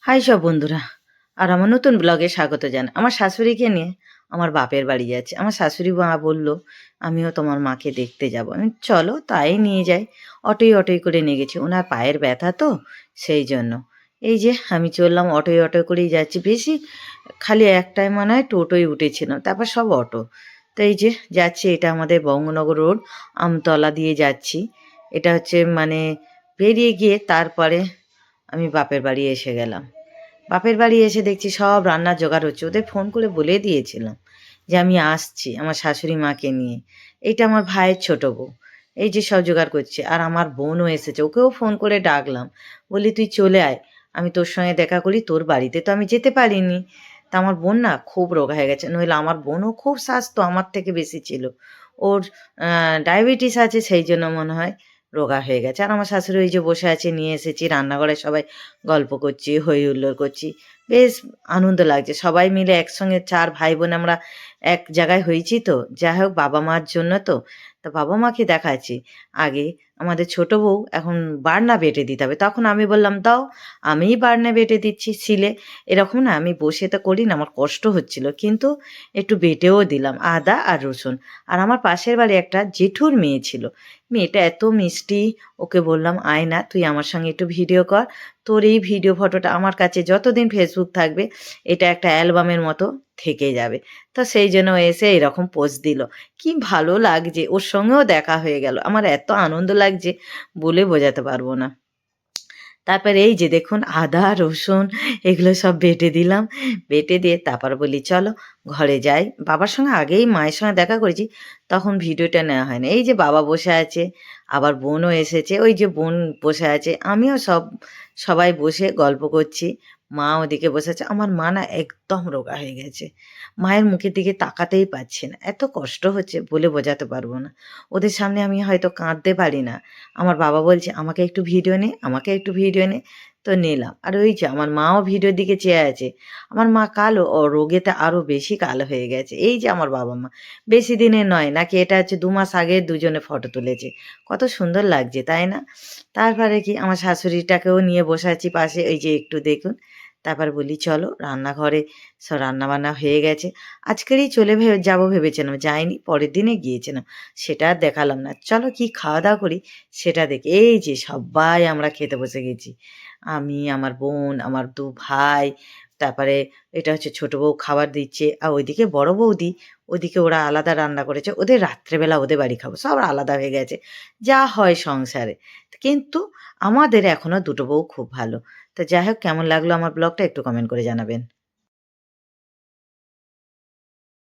High সব বন্ধুরা, আর আমার নতুন ব্লগে স্বাগত জানাই। আমার শাশুড়িকে নিয়ে আমার বাপের বাড়ি যাচ্ছি। আমার শাশুড়ি মা বলল, আমিও তোমার মাকে দেখতে যাব। আমি চলো তাই নিয়ে যাই। অটোয় অটোয় করে নিয়ে গেছি, ওনার পায়ের ব্যথা তো সেই জন্য। এই যে আমি চললাম, অটোয় অটোয় করেই যাচ্ছি। বেশি খালি একটাই মনে হয় টোটোয় উঠেছিলাম, তারপর সব অটো। তো এই যে যাচ্ছি, এটা আমাদের বঙ্গনগর রোড, আমতলা দিয়ে যাচ্ছি। এটা হচ্ছে মানে বেরিয়ে গিয়ে তারপরে আমি বাপের বাড়ি এসে গেলাম। বাপের বাড়ি এসে দেখছি সব রান্নার জোগাড় হচ্ছে। ওদের ফোন করে বলে দিয়েছিলাম যে আমি আসছি আমার শাশুড়ি মাকে নিয়ে। এইটা আমার ভাইয়ের ছোট বউ। এই যে সব জোগাড় করছে, আর আমার বোনও এসেছে, ওকেও ফোন করে ডাকলাম। বলি তুই চলে আয়, আমি তোর সঙ্গে দেখা করি। তোর বাড়িতে তো আমি যেতে পারিনি। তা আমার বোন না খুব রোগা হয়ে গেছে, নইলে আমার বোনও খুব স্বাস্থ্য আমার থেকে বেশি ছিল। ওর ডায়াবেটিস আছে, সেই জন্য মনে হয় রোগা হয়ে গেছে। আর আমার শাশুড়ি ওই যে বসে আছে, নিয়ে এসেছি রান্নাঘরে, সবাই গল্প করছি, হই হুল্লোড় করছি। বেশ আনন্দ লাগছে, সবাই মিলে একসঙ্গে 4 ভাই বোন আমরা এক জায়গায় হয়েছি। তো যাই হোক, বাবা মার জন্য তো। তা বাবা মাকে দেখাচ্ছি। আগে আমাদের ছোট বউ এখন বাটনা বেটে দিতে হবে, তখন আমি বললাম দাও, আমিই বাটনা বেটে দিচ্ছি শিলে। এরকম না, আমি বসে তো করি না, আমার কষ্ট হচ্ছিল, কিন্তু একটু বেটেও দিলাম আদা আর রসুন। আর আমার পাশের বাড়ি একটা জেঠুর মেয়ে ছিল, মেয়েটা এত মিষ্টি। ওকে বললাম আয় না, তুই আমার সঙ্গে একটু ভিডিও কর। তোর এই ভিডিও ফটোটা আমার কাছে যতদিন ফেসবুক থাকবে এটা একটা অ্যালবামের মতো থেকে যাবে। তো সেই জন্য ও এসে এরকম পোজ দিল। কি ভালো লাগছে, ওর সঙ্গেও দেখা হয়ে গেল। আমার এত আনন্দ লাগছে বলে বোঝাতে পারবো না। তারপরে এই যে দেখুন আদা রসুন এগুলো সব বেটে দিলাম। বেটে দিয়ে তারপর বলি চলো ঘরে যাই। বাবার সঙ্গে আগেই মায়ের সঙ্গে দেখা করেছি, তখন ভিডিওটা নেওয়া হয় না। এই যে বাবা বসে আছে, আবার বোনও এসেছে, ওই যে বোন বসে আছে, আমিও সবাই বসে গল্প করছি। মা ওদিকে বসে আছে। আমার মা না একদম রোগা হয়ে গেছে, মায়ের মুখের দিকে তাকাতেই পাচ্ছি না, এত কষ্ট হচ্ছে বলে বোঝাতে পারবো না। ওদের সামনে আমি হয়তো কাঁদতে পারি না। আমার বাবা বলছে আমাকে একটু ভিডিও নে, আমাকে একটু ভিডিও নে। তো নিলাম। আর ওই যে আমার মাও ভিডিওর দিকে চেয়ে আছে। আমার মা কালো, ও রোগেতে আরও বেশি কালো হয়ে গেছে। এই যে আমার বাবা মা বেশি দিনের নয় নাকি, এটা হচ্ছে 2 মাস আগে দুজনে ফটো তুলেছে। কত সুন্দর লাগছে তাই না? তারপরে কি আমার শাশুড়িটাকেও নিয়ে বসে আছি পাশে, এই যে একটু দেখুন। তারপর বলি চলো রান্নাঘরে, সব রান্নাবান্না হয়ে গেছে। আজকেরই চলে যাবো ভেবেছিলাম, যাইনি, পরের দিনে গিয়েছিলাম। সেটা আর দেখালাম না। চলো কি খাওয়া দাওয়া করি সেটা দেখি। এই যে সবাই আমরা খেতে বসে গেছি। আমি, আমার বোন, আমার 2 ভাই, তারপরে এটা হচ্ছে ছোট বউ খাবার দিচ্ছে। আর ওইদিকে বড় বৌদি, ওদিকে ওরা আলাদা রান্না করেছে। ওদের রাত্রেবেলা ওদের বাড়ি খাবো। সব আলাদা হয়ে গেছে। যা হয় সংসারে। কিন্তু আমাদের এখনো দুটো বউ খুব ভালো। তো যাই হোক, কেমন লাগলো আমার ব্লগটা একটু কমেন্ট করে জানাবেন।